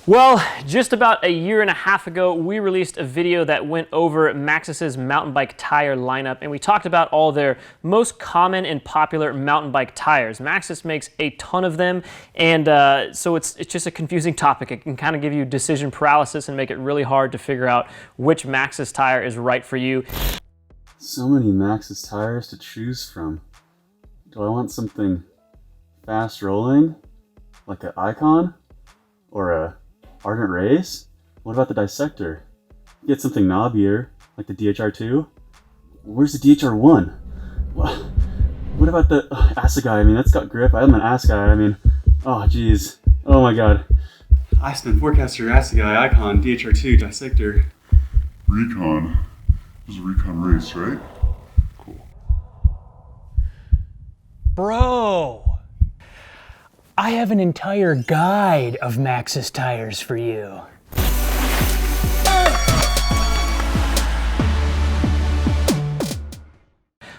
Well, just about a year and a half ago, we released a video that went over Maxxis's mountain bike tire lineup, and we talked about all their most common and popular mountain bike tires. Maxxis makes a ton of them, and so it's just a confusing topic. It can kind of give you decision paralysis and make it really hard to figure out which Maxxis tire is right for you. So many Maxxis tires to choose from. Do I want something fast rolling, like an Ikon, or a Ardent Race? What about the Dissector? Get something knobbier, like the DHR2? Where's the DHR1? What about the Assegai? I mean, that's got grip. I have an Assegai. I mean, oh geez. Oh my god. Iceman, Forecaster, Assegai, Ikon, DHR2, Dissector. Recon. This is a Rekon Race, right? Cool. Bro! I have an entire guide of Maxxis tires for you.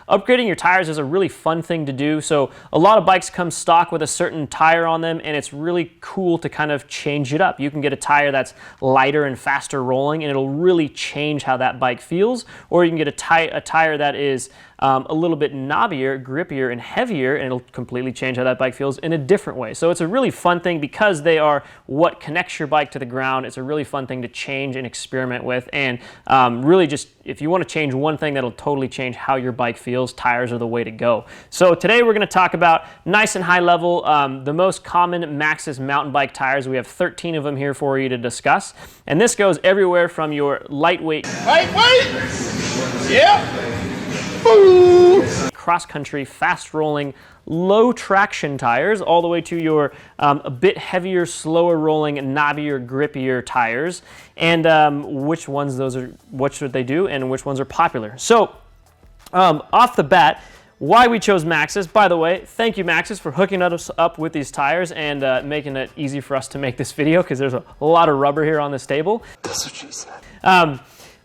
Upgrading your tires is a really fun thing to do. So a lot of bikes come stock with a certain tire on them, and it's really cool to kind of change it up. You can get a tire that's lighter and faster rolling, and it'll really change how that bike feels. Or you can get a tire that is a little bit knobbier, grippier, and heavier, and it'll completely change how that bike feels in a different way. So it's a really fun thing because they are what connects your bike to the ground. It's a really fun thing to change and experiment with, and really just, if you want to change one thing that'll totally change how your bike feels, tires are the way to go. So today we're going to talk about, nice and high level, the most common Maxxis mountain bike tires. We have 13 of them here for you to discuss, and this goes everywhere from your lightweight, cross-country, fast-rolling, low-traction tires, all the way to your a bit heavier, slower-rolling, knobbier, grippier tires, and which ones those are, what should they do, and which ones are popular. So, off the bat, why we chose Maxxis. By the way, thank you Maxxis for hooking us up with these tires and making it easy for us to make this video, because there's a lot of rubber here on this table. That's what she said.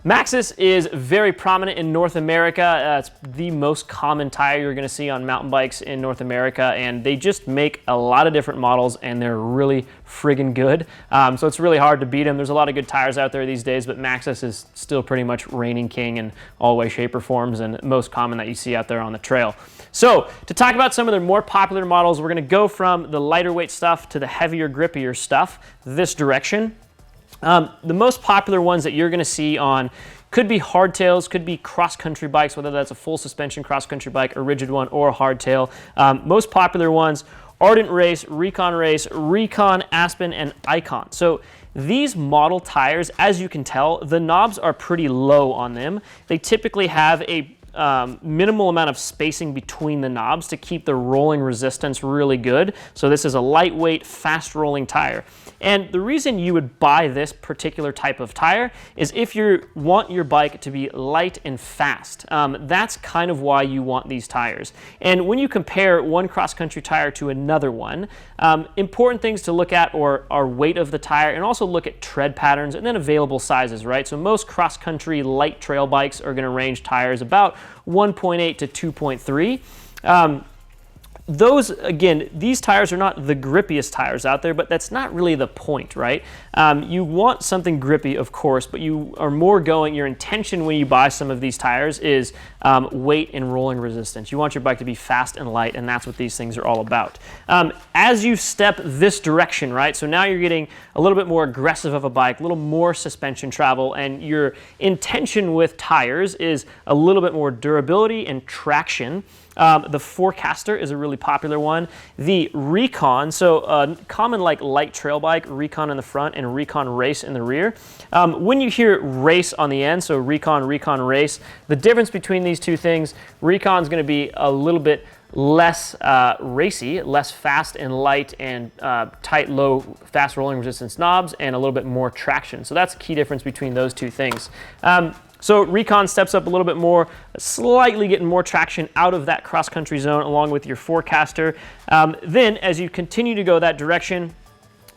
Maxxis is very prominent in North America. It's the most common tire you're going to see on mountain bikes in North America, and they just make a lot of different models, and they're really friggin' good. So it's really hard to beat them. There's a lot of good tires out there these days, but Maxxis is still pretty much reigning king in all way, shape, or forms, and most common that you see out there on the trail. So to talk about some of their more popular models, we're going to go from the lighter weight stuff to the heavier, grippier stuff this direction. The most popular ones that you're going to see on could be hardtails, could be cross-country bikes, whether that's a full suspension cross-country bike, a rigid one, or a hardtail. Most popular ones, Ardent Race, Rekon Race, Rekon, Aspen, and Ikon. So these model tires, as you can tell, the knobs are pretty low on them. They typically have a minimal amount of spacing between the knobs to keep the rolling resistance really good. So this is a lightweight, fast rolling tire. And the reason you would buy this particular type of tire is if you want your bike to be light and fast. That's kind of why you want these tires. And when you compare one cross-country tire to another one, important things to look at are weight of the tire, and also look at tread patterns, and then available sizes, right? So most cross-country light trail bikes are going to range tires about 1.8 to 2.3. Those, again, these tires are not the grippiest tires out there, but that's not really the point, right? You want something grippy, of course, but you are more going, your intention when you buy some of these tires is weight and rolling resistance. You want your bike to be fast and light, and that's what these things are all about. As you step this direction, right, so now you're getting a little bit more aggressive of a bike, a little more suspension travel, and your intention with tires is a little bit more durability and traction. The Forecaster is a really popular one. The Recon, so common like light trail bike, Recon in the front and Rekon Race in the rear. When you hear race on the end, so Rekon Race, the difference between these two things, Rekon's going to be a little bit less racy, less fast and light, and tight, low, fast rolling resistance knobs, and a little bit more traction. So that's the key difference between those two things. So Rekon steps up a little bit more, slightly getting more traction out of that cross-country zone along with your Forecaster. Then as you continue to go that direction,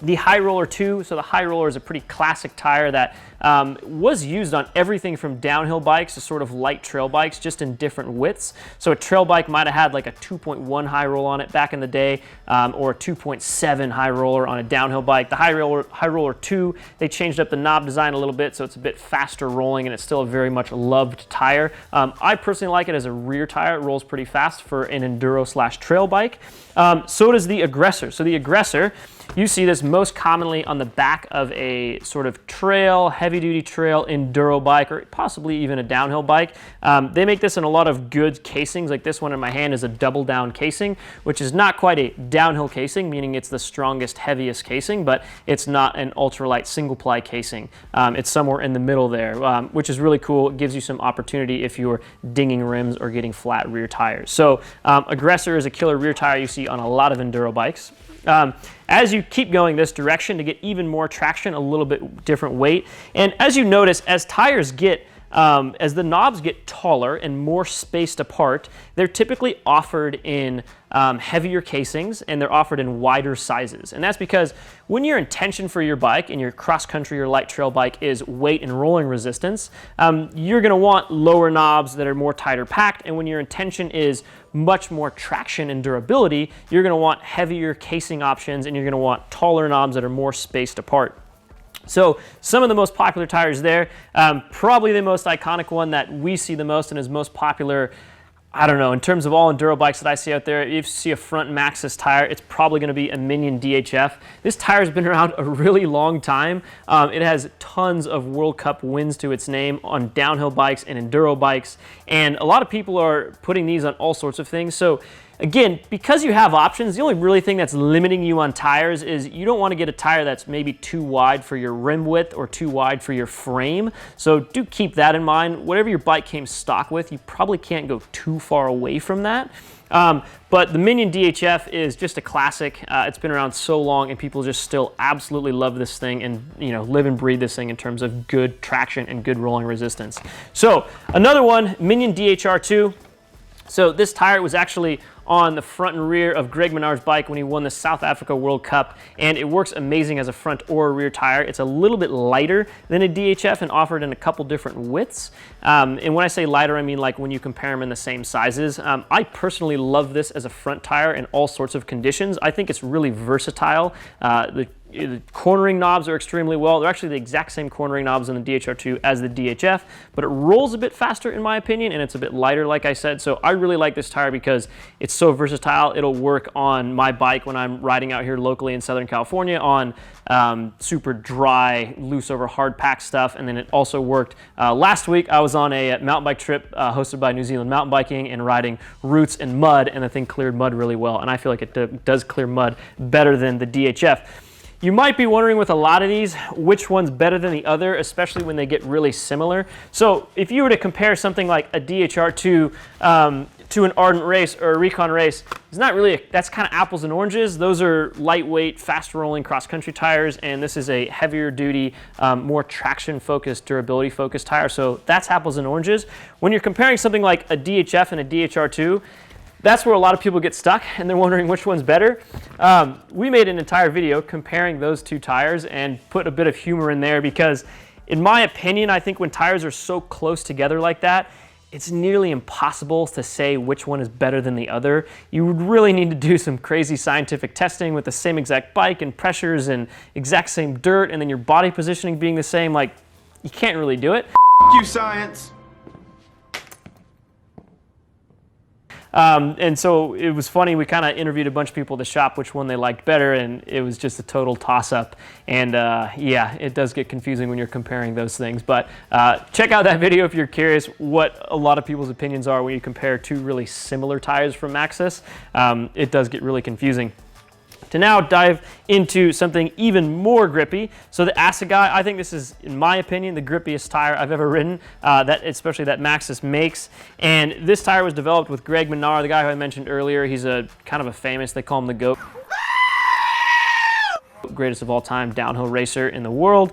the High Roller 2, so the High Roller is a pretty classic tire that was used on everything from downhill bikes to sort of light trail bikes, just in different widths. So a trail bike might have had like a 2.1 high roll on it back in the day, or a 2.7 high roller on a downhill bike. The high roller 2, they changed up the knob design a little bit, so it's a bit faster rolling, and it's still a very much loved tire. I personally like it as a rear tire. It rolls pretty fast for an enduro / trail bike. So does the Aggressor. So the Aggressor, you see this most commonly on the back of a sort of trail, heavy-duty trail enduro bike, or possibly even a downhill bike. They make this in a lot of good casings. Like this one in my hand is a double down casing, which is not quite a downhill casing, meaning it's the strongest, heaviest casing, but it's not an ultralight single-ply casing. It's somewhere in the middle there, which is really cool. It gives you some opportunity if you're dinging rims or getting flat rear tires. So Aggressor is a killer rear tire you see on a lot of enduro bikes. As you keep going this direction to get even more traction, a little bit different weight, and as you notice, as tires get as the knobs get taller and more spaced apart, they're typically offered in heavier casings, and they're offered in wider sizes. And that's because when your intention for your bike and your cross-country or light trail bike is weight and rolling resistance, you're going to want lower knobs that are more tighter packed, and when your intention is much more traction and durability, you're going to want heavier casing options, and you're going to want taller knobs that are more spaced apart. So some of the most popular tires there, probably the most iconic one that we see the most and is most popular, I don't know, in terms of all enduro bikes that I see out there, if you see a front Maxxis tire, it's probably going to be a Minion DHF. This tire's been around a really long time. It has tons of World Cup wins to its name on downhill bikes and enduro bikes, and a lot of people are putting these on all sorts of things. So again, because you have options, the only really thing that's limiting you on tires is you don't want to get a tire that's maybe too wide for your rim width or too wide for your frame. So do keep that in mind. Whatever your bike came stock with, you probably can't go too far away from that. But the Minion DHF is just a classic. It's been around so long, and people just still absolutely love this thing and, you know, live and breathe this thing in terms of good traction and good rolling resistance. So another one, Minion DHR2. So this tire was actually on the front and rear of Greg Minnaar's bike when he won the South Africa World Cup, and it works amazing as a front or a rear tire. It's a little bit lighter than a DHF and offered in a couple different widths. And when I say lighter, I mean like when you compare them in the same sizes. I personally love this as a front tire in all sorts of conditions. I think it's really versatile. The cornering knobs are extremely well. They're actually the exact same cornering knobs in the DHR2 as the DHF, but it rolls a bit faster in my opinion, and it's a bit lighter, like I said. So I really like this tire because it's so versatile. It'll work on my bike when I'm riding out here locally in Southern California on super dry, loose over hard pack stuff. And then it also worked last week. I was on a mountain bike trip hosted by New Zealand Mountain Biking and riding routes and mud, and the thing cleared mud really well. And I feel like it does clear mud better than the DHF. You might be wondering with a lot of these, which one's better than the other, especially when they get really similar. So if you were to compare something like a DHR to an Ardent Race or a Rekon Race, it's not really, that's kind of apples and oranges. Those are lightweight, fast rolling cross-country tires, and this is a heavier duty, more traction focused, durability focused tire. So that's apples and oranges. When you're comparing something like a DHF and a DHR2, that's where a lot of people get stuck and they're wondering which one's better. We made an entire video comparing those two tires and put a bit of humor in there because, in my opinion, I think when tires are so close together like that, it's nearly impossible to say which one is better than the other. You would really need to do some crazy scientific testing with the same exact bike and pressures and exact same dirt, and then your body positioning being the same. Like, you can't really do it. F you, science. And so it was funny, we kind of interviewed a bunch of people at the shop which one they liked better, and it was just a total toss-up. And yeah, it does get confusing when you're comparing those things. But check out that video if you're curious what a lot of people's opinions are when you compare two really similar tires from Maxxis. It does get really confusing. To now dive into something even more grippy. So the Assegai, I think this is, in my opinion, the grippiest tire I've ever ridden, especially that Maxxis makes. And this tire was developed with Greg Minnaar, the guy who I mentioned earlier. He's a kind of a famous, they call him the GOAT. GOAT, greatest of all time downhill racer in the world.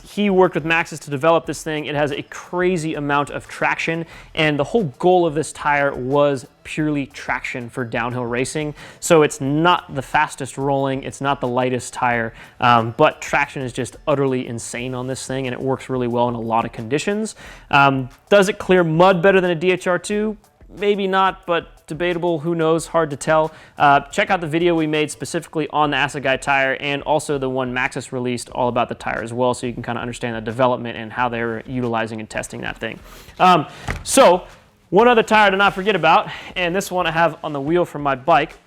He worked with Maxxis to develop this thing. It has a crazy amount of traction, and the whole goal of this tire was purely traction for downhill racing. So it's not the fastest rolling, it's not the lightest tire, but traction is just utterly insane on this thing, and it works really well in a lot of conditions. Does it clear mud better than a DHR2? Maybe not, but debatable, who knows, hard to tell. Check out the video we made specifically on the Assegai tire, and also the one Maxxis released all about the tire as well, so you can kind of understand the development and how they were utilizing and testing that thing. So one other tire to not forget about, and this one I have on the wheel for my bike.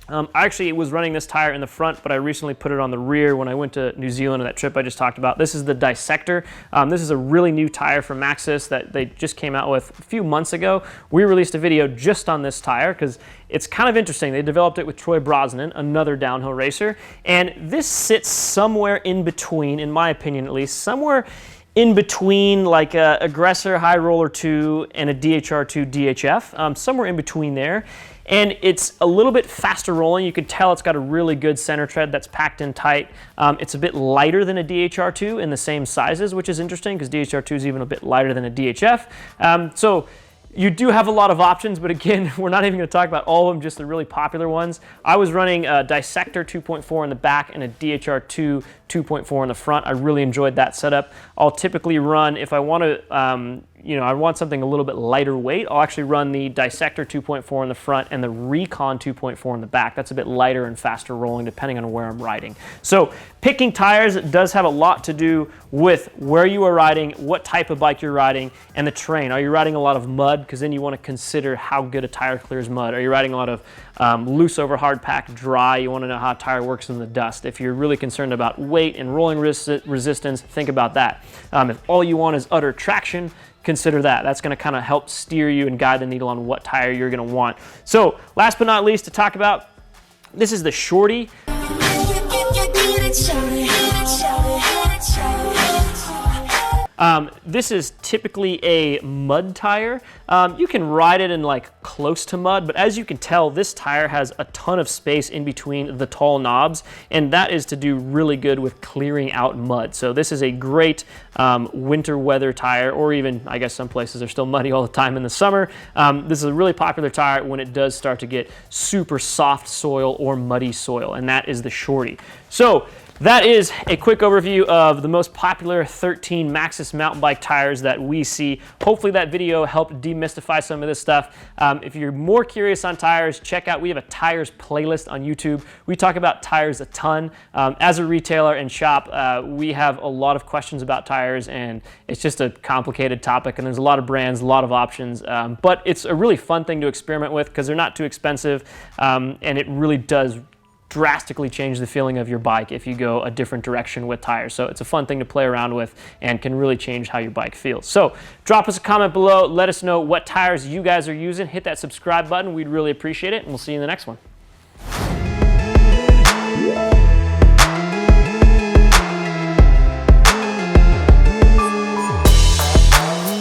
I actually was running this tire in the front, but I recently put it on the rear when I went to New Zealand on that trip I just talked about. This is the Dissector. This is a really new tire from Maxxis that they just came out with a few months ago. We released a video just on this tire because it's kind of interesting. They developed it with Troy Brosnan, another downhill racer, and this sits somewhere in between, in my opinion at least, somewhere in between like a Aggressor High Roller 2 and a DHR2 DHF, somewhere in between there. And it's a little bit faster rolling. You can tell it's got a really good center tread that's packed in tight. It's a bit lighter than a DHR2 in the same sizes, which is interesting because DHR2 is even a bit lighter than a DHF. So you do have a lot of options, but again, we're not even going to talk about all of them, just the really popular ones. I was running a Dissector 2.4 in the back and a DHR2 2.4 in the front. I really enjoyed that setup. I'll typically run, if I want to, I want something a little bit lighter weight, I'll actually run the Dissector 2.4 in the front and the Recon 2.4 in the back. That's a bit lighter and faster rolling depending on where I'm riding. So picking tires does have a lot to do with where you are riding, what type of bike you're riding, and the terrain. Are you riding a lot of mud? Because then you want to consider how good a tire clears mud. Are you riding a lot of loose over hard pack dry? You want to know how a tire works in the dust. If you're really concerned about weight and rolling resistance, think about that. If all you want is utter traction, consider that. That's going to kind of help steer you and guide the needle on what tire you're going to want. So last but not least to talk about, this is the Shorty. This is typically a mud tire. You can ride it in like close to mud, but as you can tell, this tire has a ton of space in between the tall knobs, and that is to do really good with clearing out mud. So this is a great winter weather tire, or even, I guess some places are still muddy all the time in the summer. This is a really popular tire when it does start to get super soft soil or muddy soil, and that is the Shorty. So that is a quick overview of the most popular 13 Maxxis mountain bike tires that we see. Hopefully that video helped demystify some of this stuff. If you're more curious on tires, check out, we have a tires playlist on YouTube. We talk about tires a ton. As a retailer and shop, we have a lot of questions about tires, and it's just a complicated topic, and there's a lot of brands, a lot of options, but it's a really fun thing to experiment with because they're not too expensive, and it really does drastically change the feeling of your bike if you go a different direction with tires. So it's a fun thing to play around with and can really change how your bike feels. So drop us a comment below, let us know what tires you guys are using, hit that subscribe button, we'd really appreciate it, and we'll see you in the next one.